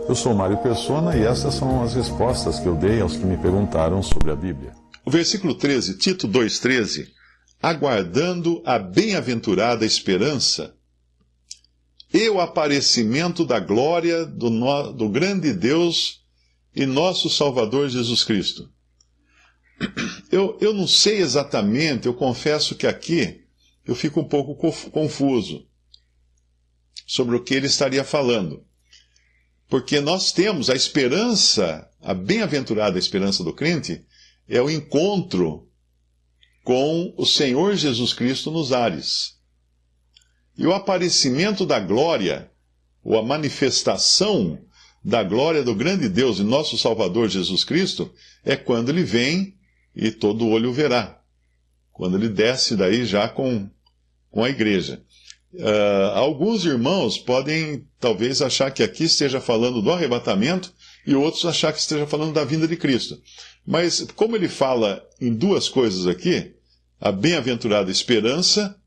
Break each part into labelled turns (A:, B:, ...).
A: Eu sou Mário Persona e essas são as respostas que eu dei aos que me perguntaram sobre a Bíblia.
B: O versículo 13, Tito 2,13, aguardando a bem-aventurada esperança e o aparecimento da glória do grande Deus e nosso Salvador Jesus Cristo. Eu não sei exatamente, eu confesso que aqui eu fico um pouco confuso sobre o que ele estaria falando. Porque nós temos a esperança, a bem-aventurada esperança do crente, é o encontro com o Senhor Jesus Cristo nos ares. E o aparecimento da glória, ou a manifestação da glória do grande Deus e nosso Salvador Jesus Cristo, é quando ele vem e todo olho o verá. Quando ele desce daí já com a igreja. Alguns irmãos podem talvez achar que aqui esteja falando do arrebatamento e outros achar que esteja falando da vinda de Cristo. Mas como ele fala em duas coisas aqui, a bem-aventurada esperança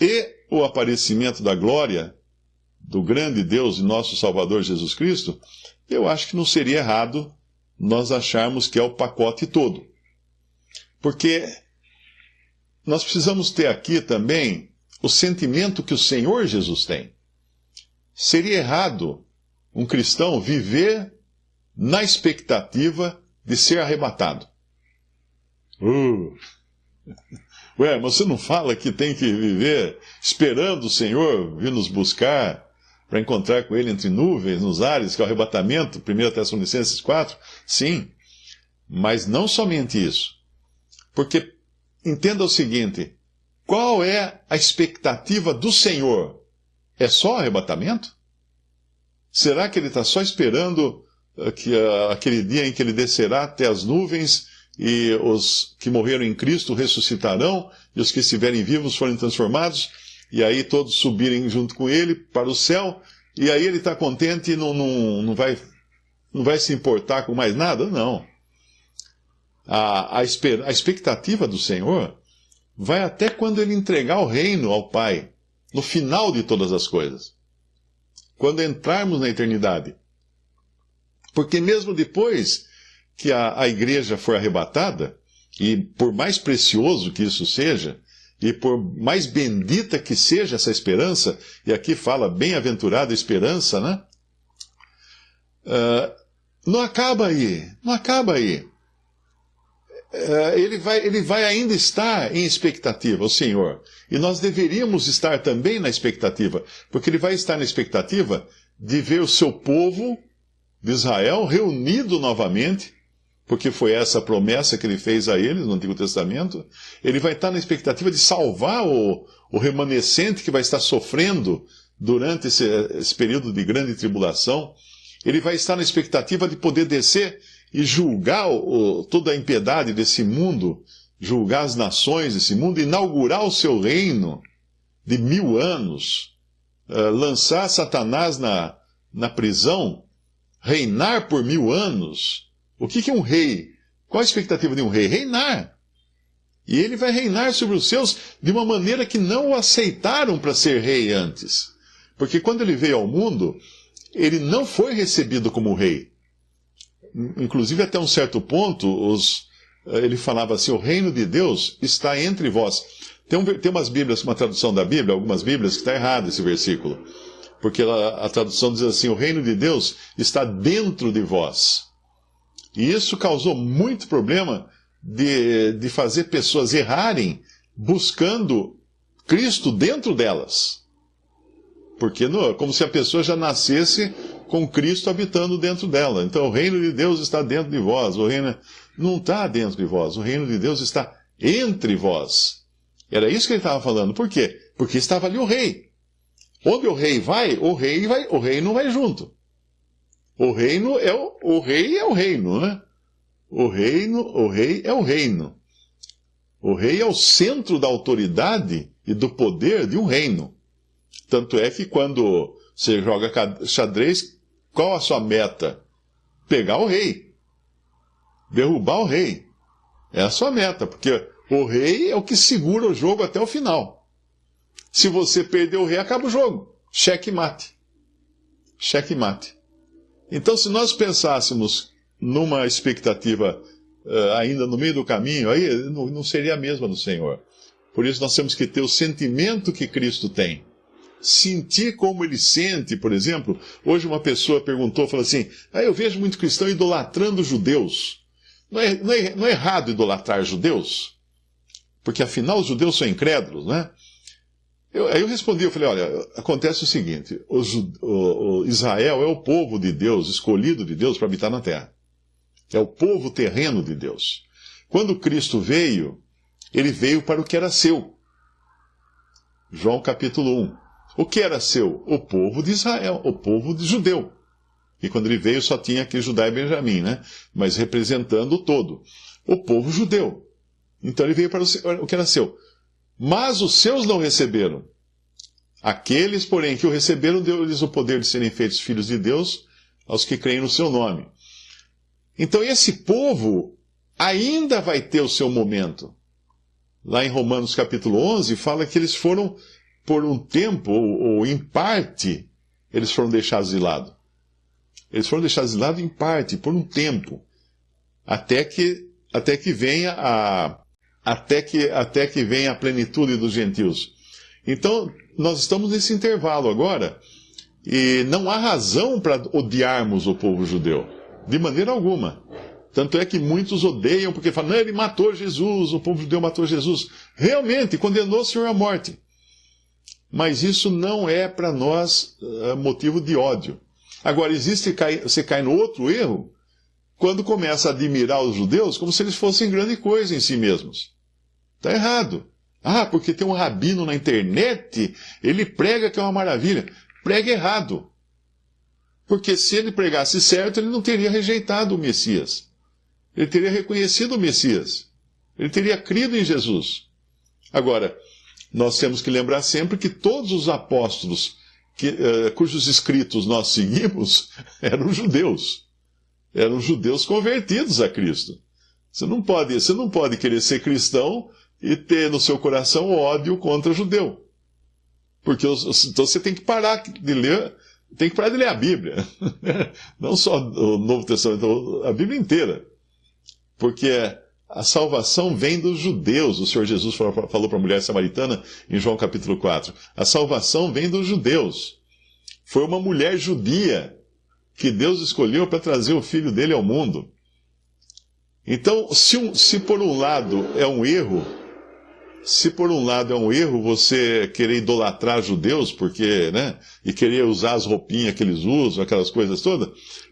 B: e o aparecimento da glória do grande Deus e nosso Salvador Jesus Cristo, eu acho que não seria errado nós acharmos que é o pacote todo. Porque nós precisamos ter aqui também o sentimento que o Senhor Jesus tem. Seria errado um cristão viver na expectativa de ser arrebatado. Ué, mas você não fala que tem que viver esperando o Senhor vir nos buscar para encontrar com Ele entre nuvens, nos ares, que é o arrebatamento, 1 Tessalonicenses 4? Sim, mas não somente isso. Porque, entenda o seguinte, qual é a expectativa do Senhor? É só arrebatamento? Será que Ele está só esperando aquele dia em que Ele descerá até as nuvens e os que morreram em Cristo ressuscitarão e os que estiverem vivos forem transformados e aí todos subirem junto com Ele para o céu e aí Ele está contente e não vai se importar com mais nada? Não. A expectativa do Senhor vai até quando Ele entregar o reino ao Pai, no final de todas as coisas. Quando entrarmos na eternidade. Porque mesmo depois que a igreja for arrebatada, e por mais precioso que isso seja, e por mais bendita que seja essa esperança, e aqui fala bem-aventurada esperança, né? Não acaba aí, não acaba aí. Ele vai ainda estar em expectativa, o Senhor. E nós deveríamos estar também na expectativa, porque Ele vai estar na expectativa de ver o seu povo de Israel reunido novamente, porque foi essa a promessa que Ele fez a eles no Antigo Testamento. Ele vai estar na expectativa de salvar o remanescente que vai estar sofrendo durante esse período de grande tribulação. Ele vai estar na expectativa de poder descer e julgar toda a impiedade desse mundo, julgar as nações desse mundo, inaugurar o seu reino de 1000 anos, lançar Satanás na prisão, reinar por 1000 anos. O que é um rei? Qual a expectativa de um rei? Reinar. E ele vai reinar sobre os seus de uma maneira que não o aceitaram para ser rei antes. Porque quando ele veio ao mundo, ele não foi recebido como rei. Inclusive, até um certo ponto, ele falava assim, o reino de Deus está entre vós. Tem umas Bíblias, uma tradução da Bíblia, algumas Bíblias, que está errado esse versículo. Porque a tradução diz assim, o reino de Deus está dentro de vós. E isso causou muito problema de fazer pessoas errarem buscando Cristo dentro delas. Porque como se a pessoa já nascesse com Cristo habitando dentro dela. Então o reino de Deus está dentro de vós. O reino não está dentro de vós. O reino de Deus está entre vós. Era isso que ele estava falando. Por quê? Porque estava ali o rei. Onde o rei vai, o reino vai junto. O rei é o reino, né? O rei é o reino. O rei é o centro da autoridade e do poder de um reino. Tanto é que quando você joga xadrez, qual a sua meta? Pegar o rei. Derrubar o rei. É a sua meta, porque o rei é o que segura o jogo até o final. Se você perder o rei, acaba o jogo. Cheque mate. Checkmate. Então, se nós pensássemos numa expectativa ainda no meio do caminho, aí não seria a mesma do Senhor. Por isso nós temos que ter o sentimento que Cristo tem. Sentir como ele sente, por exemplo. Hoje uma pessoa falou assim, eu vejo muito cristão idolatrando judeus. Não é errado idolatrar judeus? Porque afinal os judeus são incrédulos, né? Aí eu respondi, eu falei, olha, acontece o seguinte, o Israel é o povo de Deus, escolhido de Deus para habitar na terra. É o povo terreno de Deus. Quando Cristo veio, ele veio para o que era seu. João capítulo 1. O que era seu? O povo de Israel, o povo de judeu. E quando ele veio só tinha aqui Judá e Benjamim, né? Mas representando o todo. O povo judeu. Então ele veio para o que era seu. Mas os seus não receberam. Aqueles, porém, que o receberam, deu-lhes o poder de serem feitos filhos de Deus aos que creem no seu nome. Então esse povo ainda vai ter o seu momento. Lá em Romanos capítulo 11, fala que eles foram, por um tempo, ou em parte, eles foram deixados de lado. Eles foram deixados de lado em parte, por um tempo. Até que venha a plenitude dos gentios. Então, nós estamos nesse intervalo agora, e não há razão para odiarmos o povo judeu, de maneira alguma. Tanto é que muitos odeiam, porque falam, não, ele matou Jesus, o povo judeu matou Jesus. Realmente, condenou o Senhor à morte. Mas isso não é para nós motivo de ódio. Agora, você cai no outro erro, quando começa a admirar os judeus como se eles fossem grande coisa em si mesmos. Está errado. Porque tem um rabino na internet, ele prega que é uma maravilha. Prega errado. Porque se ele pregasse certo, ele não teria rejeitado o Messias. Ele teria reconhecido o Messias. Ele teria crido em Jesus. Agora, nós temos que lembrar sempre que todos os apóstolos cujos escritos nós seguimos eram judeus. Eram judeus convertidos a Cristo. Você não pode querer ser cristão e ter no seu coração ódio contra judeu. Porque então você tem que parar de ler, a Bíblia. Não só o Novo Testamento, a Bíblia inteira. Porque a salvação vem dos judeus. O Senhor Jesus falou para a mulher samaritana em João capítulo 4. A salvação vem dos judeus. Foi uma mulher judia que Deus escolheu para trazer o filho dele ao mundo. Então, se por um lado é um erro, você querer idolatrar judeus, e querer usar as roupinhas que eles usam, aquelas coisas todas,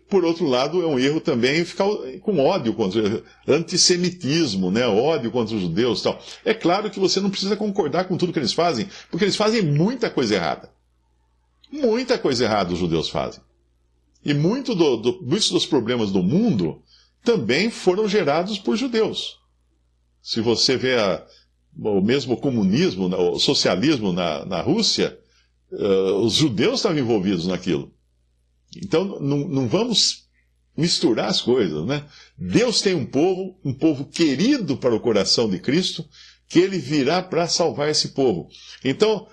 B: por outro lado, é um erro também ficar com ódio contra antissemitismo, ódio contra os judeus e tal. É claro que você não precisa concordar com tudo que eles fazem, porque eles fazem muita coisa errada. Muita coisa errada os judeus fazem. E muitos dos problemas do mundo também foram gerados por judeus. Se você vê o mesmo comunismo, o socialismo na Rússia, os judeus estavam envolvidos naquilo. Então, não vamos misturar as coisas, né? Deus tem um povo querido para o coração de Cristo, que ele virá para salvar esse povo. Então,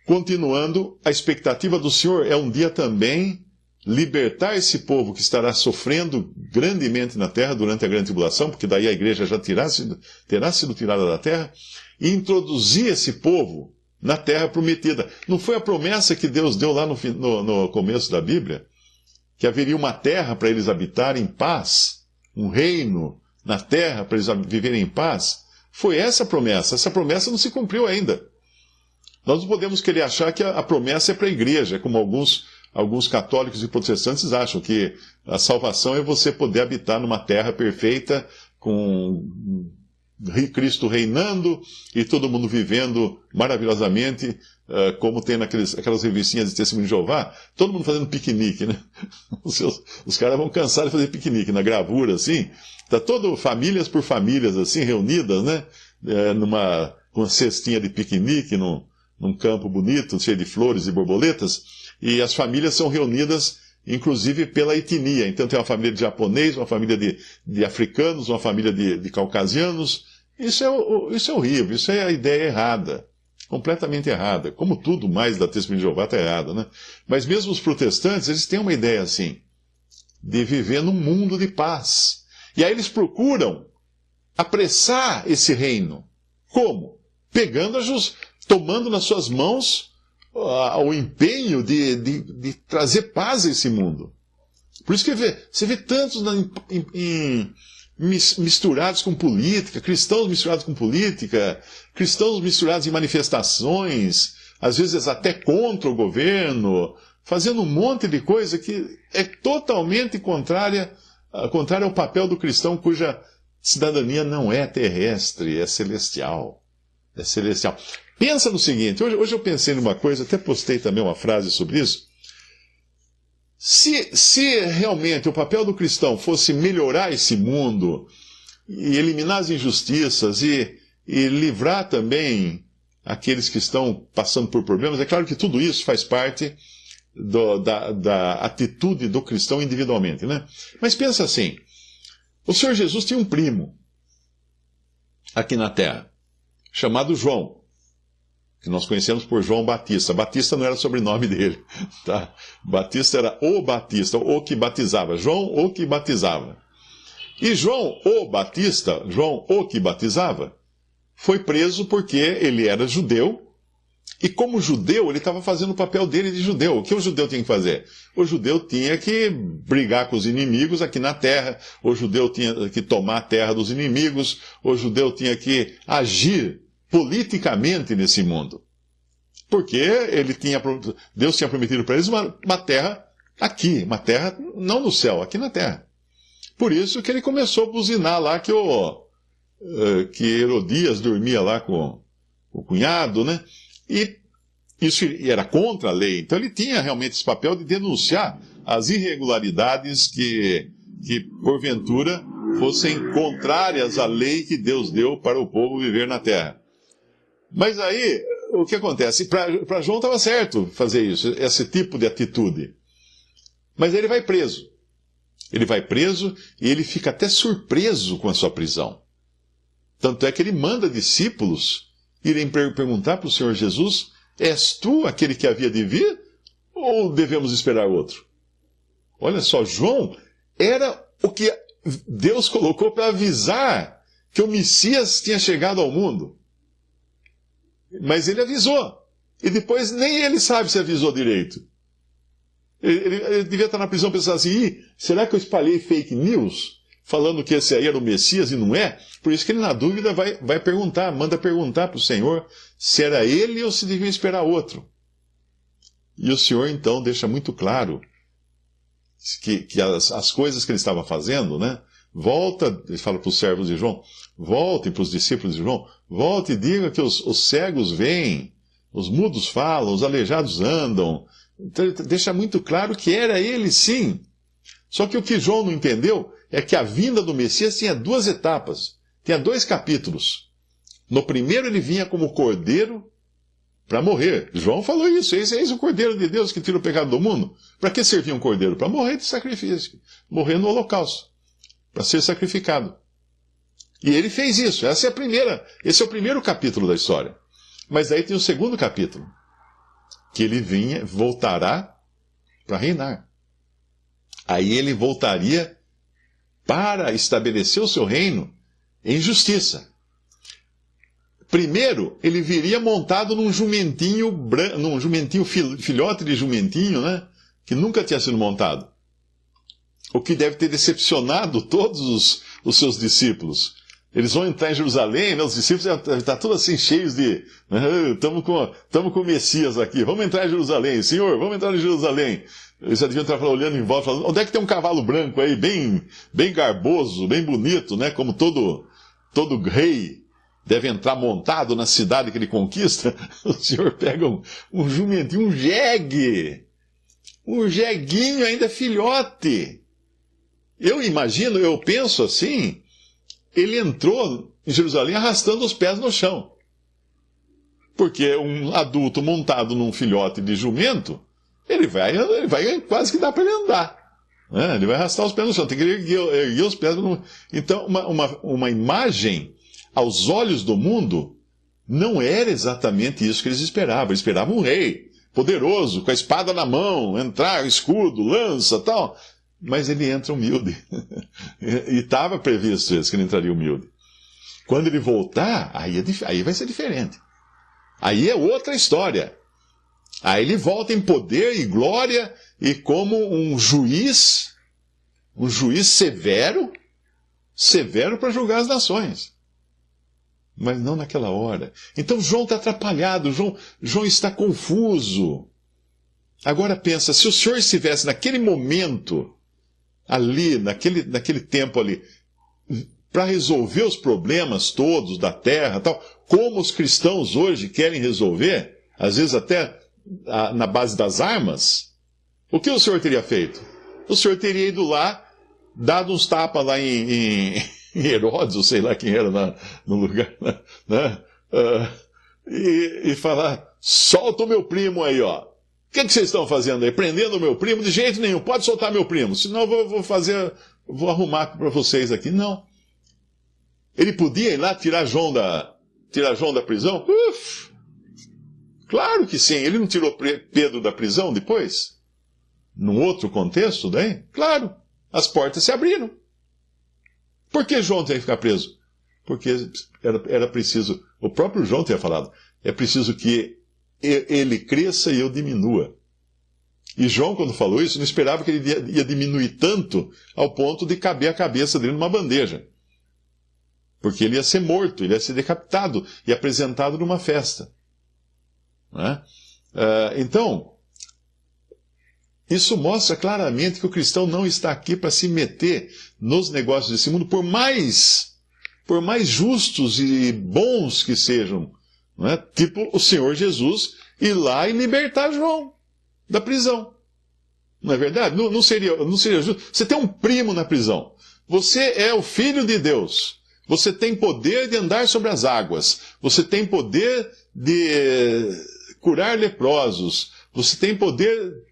B: continuando, a expectativa do Senhor é um dia também libertar esse povo que estará sofrendo grandemente na terra durante a grande tribulação, porque daí a igreja já terá sido tirada da terra, e introduzir esse povo na terra prometida. Não foi a promessa que Deus deu lá no começo da Bíblia? Que haveria uma terra para eles habitarem em paz? Um reino na terra para eles viverem em paz? Foi essa a promessa. Essa promessa não se cumpriu ainda. Nós não podemos querer achar que a promessa é para a igreja, como alguns católicos e protestantes acham que a salvação é você poder habitar numa terra perfeita, com Cristo reinando e todo mundo vivendo maravilhosamente, como tem aquelas revistinhas de Testemunho de Jeová, todo mundo fazendo piquenique, né? Os caras vão cansar de fazer piquenique na gravura, assim, tá todo famílias por famílias, assim, reunidas, né? Numa cestinha de piquenique, num campo bonito, cheio de flores e borboletas, e as famílias são reunidas, inclusive pela etnia. Então tem uma família de japonês, uma família de africanos, uma família de caucasianos. Isso é horrível, isso é a ideia errada. completamente errada. Como tudo mais da Testemunha de Jeová está errada, né? Mas mesmo os protestantes, eles têm uma ideia assim, de viver num mundo de paz. E aí eles procuram apressar esse reino. Como? Tomando nas suas mãos o empenho de trazer paz a esse mundo. Por isso que você vê tantos misturados com política, cristãos misturados com política, cristãos misturados em manifestações, às vezes até contra o governo, fazendo um monte de coisa que é totalmente contrária ao papel do cristão, cuja cidadania não é terrestre, é celestial. É celestial. Pensa no seguinte, hoje eu pensei numa coisa, até postei também uma frase sobre isso. Se realmente o papel do cristão fosse melhorar esse mundo, e eliminar as injustiças, e livrar também aqueles que estão passando por problemas, é claro que tudo isso faz parte da atitude do cristão individualmente, né? Mas pensa assim, o Senhor Jesus tinha um primo aqui na terra, chamado João, que nós conhecemos por João Batista. Batista não era o sobrenome dele, tá? Batista era o Batista, o que batizava. João, o que batizava. E João, o que batizava, foi preso porque ele era judeu, e como judeu, ele estava fazendo o papel dele de judeu. O que o judeu tinha que fazer? O judeu tinha que brigar com os inimigos aqui na terra, o judeu tinha que tomar a terra dos inimigos, o judeu tinha que agir politicamente nesse mundo. Porque Deus tinha prometido para eles uma terra aqui, uma terra não no céu, aqui na terra. Por isso que ele começou a buzinar lá que Herodias dormia lá com o cunhado, né? E isso era contra a lei. Então ele tinha realmente esse papel de denunciar as irregularidades que porventura fossem contrárias à lei que Deus deu para o povo viver na terra. Mas aí, o que acontece? Para João estava certo fazer isso, esse tipo de atitude. Mas ele vai preso. Ele vai preso e ele fica até surpreso com a sua prisão. Tanto é que ele manda discípulos irem perguntar para o Senhor Jesus: és tu aquele que havia de vir? Ou devemos esperar outro? Olha só, João era o que Deus colocou para avisar que o Messias tinha chegado ao mundo. Mas ele avisou. E depois nem ele sabe se avisou direito. Ele devia estar na prisão pensando assim: será que eu espalhei fake news? Falando que esse aí era o Messias e não é? Por isso que ele, na dúvida, vai perguntar, manda perguntar para o Senhor se era ele ou se devia esperar outro. E o Senhor, então, deixa muito claro que as coisas que ele estava fazendo, né? Ele fala para os servos de João, voltem para os discípulos de João, volte e diga que os cegos veem, os mudos falam, os aleijados andam. Então, ele deixa muito claro que era ele, sim. Só que o que João não entendeu é que a vinda do Messias tinha 2 etapas, tinha 2 capítulos. No primeiro ele vinha como cordeiro para morrer. João falou isso, eis o cordeiro de Deus que tira o pecado do mundo. Para que servia um cordeiro? Para morrer de sacrifício, morrer no holocausto, para ser sacrificado. E ele fez isso, esse é o primeiro capítulo da história. Mas daí tem o segundo capítulo, que ele voltará para reinar. Aí ele voltaria para estabelecer o seu reino em justiça. Primeiro, ele viria montado num jumentinho filhote de jumentinho, né? Que nunca tinha sido montado. O que deve ter decepcionado todos os seus discípulos. Eles vão entrar em Jerusalém, né? Os discípulos estão todos assim cheios de... Estamos com o Messias aqui, vamos entrar em Jerusalém. Senhor, vamos entrar em Jerusalém. Eles já deviam estar olhando em volta, falando: onde é que tem um cavalo branco aí, bem garboso, bem bonito, né? Como todo rei deve entrar montado na cidade que ele conquista. O Senhor pega um jumentinho, um jeguinho ainda filhote. Eu penso assim, ele entrou em Jerusalém arrastando os pés no chão. Porque um adulto montado num filhote de jumento, ele vai quase que dá para ele andar. Né? Ele vai arrastar os pés no chão, tem que erguer os pés. Então, uma imagem, aos olhos do mundo, não era exatamente isso que eles esperavam. Eles esperavam um rei poderoso, com a espada na mão, entrar, escudo, lança, tal. Mas ele entra humilde. E estava previsto isso, que ele entraria humilde. Quando ele voltar, aí vai ser diferente. Aí é outra história. Aí ele volta em poder e glória e como um juiz severo para julgar as nações. Mas não naquela hora. Então João está atrapalhado, João está confuso. Agora pensa, se o Senhor estivesse naquele momento, ali, naquele tempo ali, para resolver os problemas todos da terra, tal, como os cristãos hoje querem resolver, às vezes até na base das armas, o que o Senhor teria feito? O Senhor teria ido lá, dado uns tapas lá em Herodes, ou sei lá quem era no lugar, né? E falar, solta o meu primo aí, ó. O que vocês estão fazendo aí? Prendendo o meu primo? De jeito nenhum, pode soltar meu primo, senão eu vou arrumar para vocês aqui. Não. Ele podia ir lá tirar João da prisão? Claro que sim. Ele não tirou Pedro da prisão depois? Num outro contexto, daí? Claro. As portas se abriram. Por que João tem que ficar preso? Porque era preciso, o próprio João tinha falado, é preciso que ele cresça e eu diminua. E João, quando falou isso, não esperava que ele ia diminuir tanto ao ponto de caber a cabeça dele numa bandeja. Porque ele ia ser morto, ele ia ser decapitado e apresentado numa festa. Né? Então, isso mostra claramente que o cristão não está aqui para se meter nos negócios desse mundo, por mais justos e bons que sejam. Não é? Tipo o Senhor Jesus ir lá e libertar João da prisão. Não é verdade? Não seria justo. Você tem um primo na prisão. Você é o filho de Deus. Você tem poder de andar sobre as águas. Você tem poder de curar leprosos. Você tem poder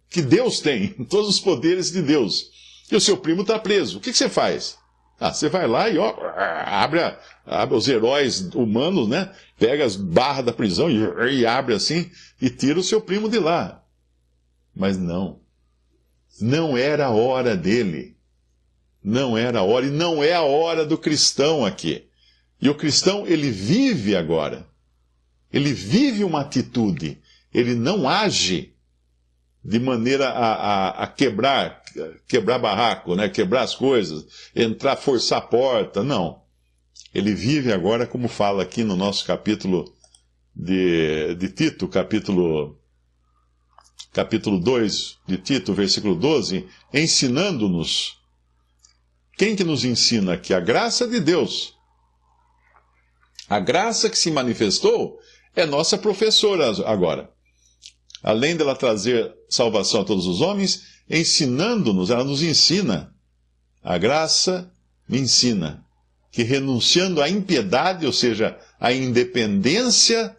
B: que Deus tem, todos os poderes de Deus. E o seu primo está preso. O que você faz? Você vai lá e abre os heróis humanos, né? Pega as barras da prisão e abre assim e tira o seu primo de lá. Mas não era a hora dele. Não era a hora, e não é a hora do cristão aqui. E o cristão, ele vive agora. Ele vive uma atitude. Ele não age de maneira a quebrar barraco, né? Quebrar as coisas, entrar, forçar a porta. Não. Ele vive agora, como fala aqui no nosso capítulo de Tito, capítulo 2 de Tito, versículo 12, ensinando-nos. Quem que nos ensina aqui? A graça de Deus. A graça que se manifestou é nossa professora agora. Além dela trazer salvação a todos os homens, ensinando-nos, ela nos ensina. A graça me ensina que renunciando à impiedade, ou seja, à independência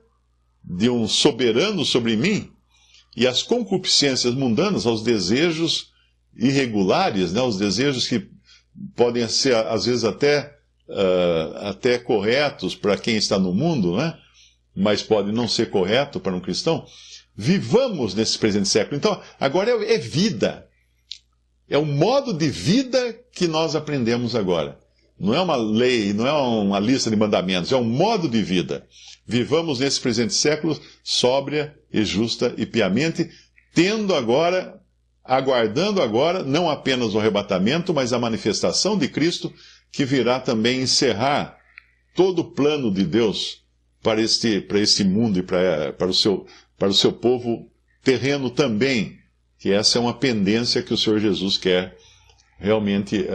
B: de um soberano sobre mim, e às concupiscências mundanas, aos desejos irregulares, né, aos desejos que podem ser, às vezes, até corretos para quem está no mundo, né? Mas podem não ser correto para um cristão. Vivamos nesse presente século. Então, agora é vida. É o modo de vida que nós aprendemos agora. Não é uma lei, não é uma lista de mandamentos, é um modo de vida. Vivamos nesse presente século sóbria e justa e piamente, aguardando agora, não apenas o arrebatamento, mas a manifestação de Cristo, que virá também encerrar todo o plano de Deus para este mundo e para o seu povo terreno também, que essa é uma pendência que o Senhor Jesus quer realmente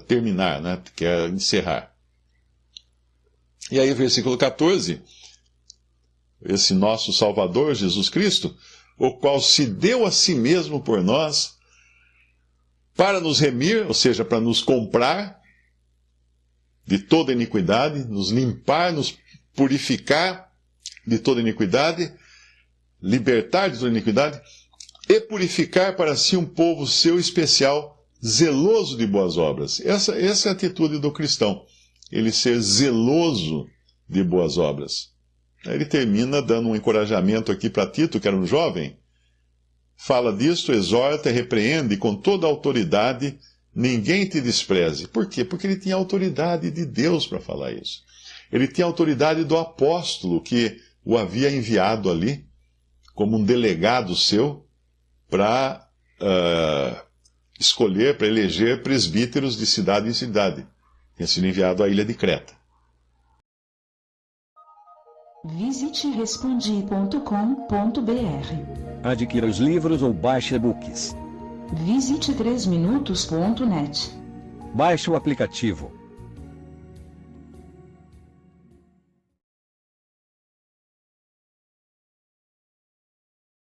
B: terminar, né? Quer encerrar. E aí, versículo 14, esse nosso Salvador, Jesus Cristo, o qual se deu a si mesmo por nós, para nos remir, ou seja, para nos comprar de toda iniquidade, nos limpar, nos purificar de toda iniquidade, libertar de toda iniquidade, e purificar para si um povo seu especial, zeloso de boas obras. Essa é a atitude do cristão, ele ser zeloso de boas obras. Aí ele termina dando um encorajamento aqui para Tito, que era um jovem. Fala disto, exorta, repreende com toda a autoridade, ninguém te despreze. Por quê? Porque ele tinha autoridade de Deus para falar isso. Ele tinha autoridade do apóstolo que o havia enviado ali, como um delegado seu, para escolher, para eleger presbíteros de cidade em cidade. Tinha sido enviado à ilha de Creta.
C: Visite respondi.com.br.
D: Adquira os livros ou baixe e-books.
C: Visite 3minutos.net.
D: Baixe o aplicativo.